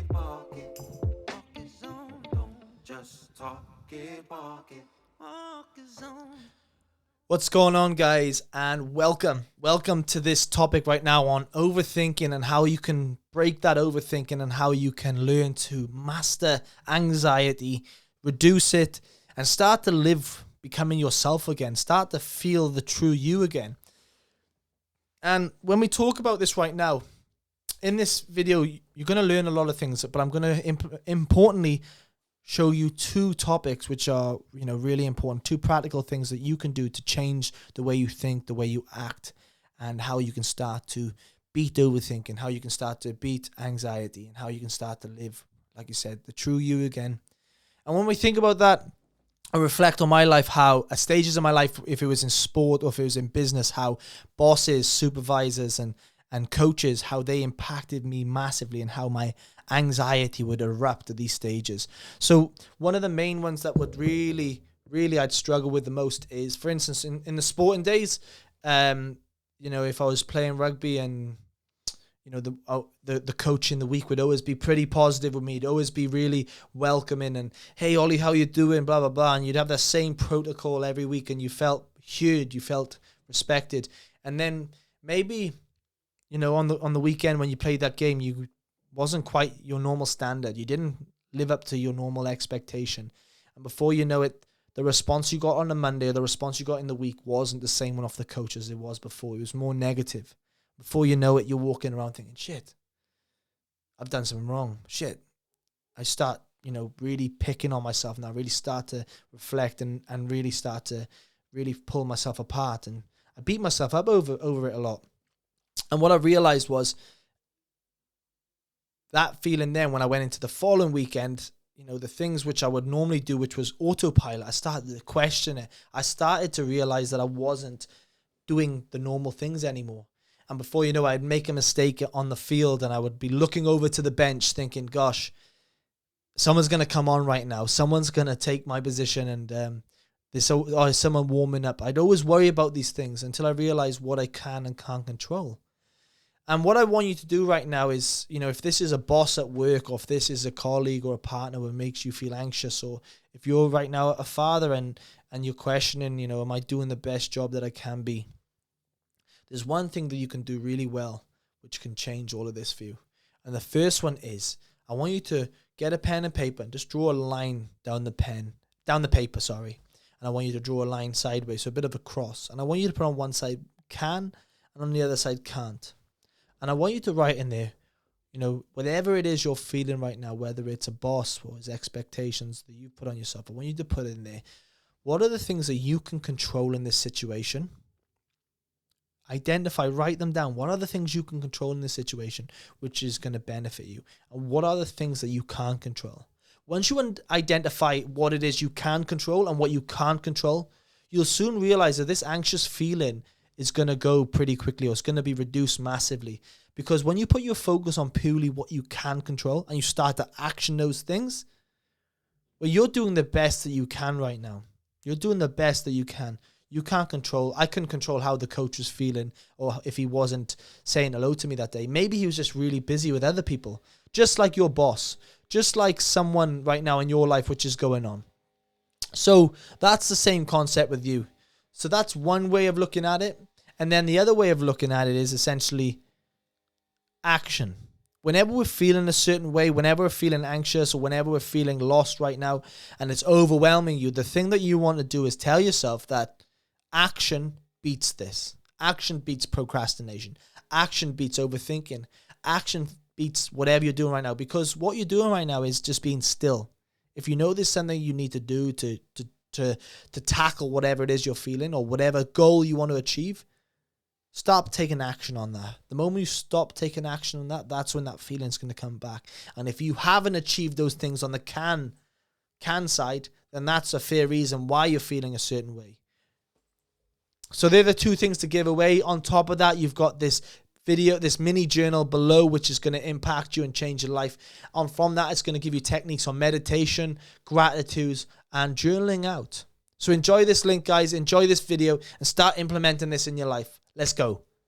walk it. Walk it zone, don't just talk it, walk it. Walk it zone. What's going on, guys, and welcome to this topic right now on overthinking and how you can break that overthinking and how you can learn to master anxiety, reduce it, and start to live becoming yourself again, start to feel the true you again. And when we talk about this right now, in this video, you're going to learn a lot of things, but I'm going to importantly show you two topics which are, really important, two practical things that you can do to change the way you think, the way you act, and how you can start to beat overthinking, how you can start to beat anxiety, and how you can start to live, like you said, the true you again. And when we think about that, I reflect on my life, how at stages of my life, if it was in sport or if it was in business, how bosses, supervisors, and coaches, how they impacted me massively and how my anxiety would erupt at these stages. So one of the main ones that would really I'd struggle with the most is, for instance, in the sporting days, if I was playing rugby and the coach in the week would always be pretty positive with me. He'd always be really welcoming and, hey, Ollie, how you doing? Blah, blah, blah. And you'd have that same protocol every week and you felt heard, you felt respected. And then maybe, on the weekend when you played that game, you wasn't quite your normal standard. You didn't live up to your normal expectation. And before you know it, the response you got on the Monday or the response you got in the week wasn't the same one off the coach as it was before. It was more negative. Before you know it, you're walking around thinking, shit, I've done something wrong. Shit. I start, really picking on myself now, really start to reflect and really start to really pull myself apart. And I beat myself up over it a lot. And what I realized was that feeling then when I went into the following weekend, the things which I would normally do, which was autopilot, I started to question it. I started to realize that I wasn't doing the normal things anymore. And before you know, I'd make a mistake on the field and I would be looking over to the bench thinking, gosh, someone's going to come on right now. Someone's going to take my position and there's someone warming up. I'd always worry about these things until I realized what I can and can't control. And what I want you to do right now is, if this is a boss at work or if this is a colleague or a partner that makes you feel anxious, or if you're right now a father and you're questioning, am I doing the best job that I can be? There's one thing that you can do really well, which can change all of this for you. And the first one is, I want you to get a pen and paper and just draw a line down the paper. And I want you to draw a line sideways, so a bit of a cross. And I want you to put on one side can and on the other side can't. And I want you to write in there, whatever it is you're feeling right now, whether it's a boss or his expectations that you put on yourself, I want you to put in there, what are the things that you can control in this situation? Identify, write them down. What are the things you can control in this situation, which is going to benefit you? And what are the things that you can't control? Once you identify what it is you can control and what you can't control, you'll soon realize that this anxious feeling is going to go pretty quickly, or it's going to be reduced massively. Because when you put your focus on purely what you can control and you start to action those things, well, you're doing the best that you can right now. You're doing the best that you can. I couldn't control how the coach was feeling or if he wasn't saying hello to me that day. Maybe he was just really busy with other people, just like your boss, just like someone right now in your life which is going on. So that's the same concept with you. So that's one way of looking at it. And then the other way of looking at it is essentially action. Whenever we're feeling a certain way, whenever we're feeling anxious or whenever we're feeling lost right now and it's overwhelming you, the thing that you want to do is tell yourself that action beats this. Action beats procrastination. Action beats overthinking. Action beats whatever you're doing right now, because what you're doing right now is just being still. If you know there's something you need to do to tackle whatever it is you're feeling or whatever goal you want to achieve, stop taking action on that. The moment you stop taking action on that, that's when that feeling's going to come back. And if you haven't achieved those things on the can side, then that's a fair reason why you're feeling a certain way. So they're the two things to give away. On top of that, you've got this video, this mini journal below, which is going to impact you and change your life. And from that, it's going to give you techniques on meditation, gratitudes, and journaling out. So enjoy this link, guys. Enjoy this video and start implementing this in your life. Let's go.